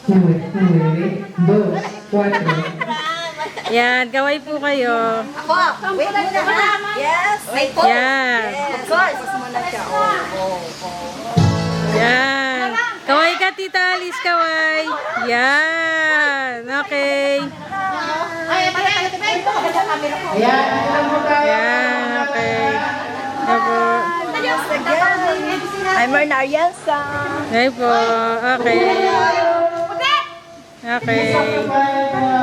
dos, cuatro. Yan, kaway po kayo. Ako, wait muna ha. Yes. Wait po. Yan. Of course. Tapos muna siya. Yan. Kaway ka, Tita Alice, kaway. Yan. Okay. Ayan, ilan po tayo? Yan, okay. Apo. I'm Marna Arianza. Okay po. Okay. Okay. Bye.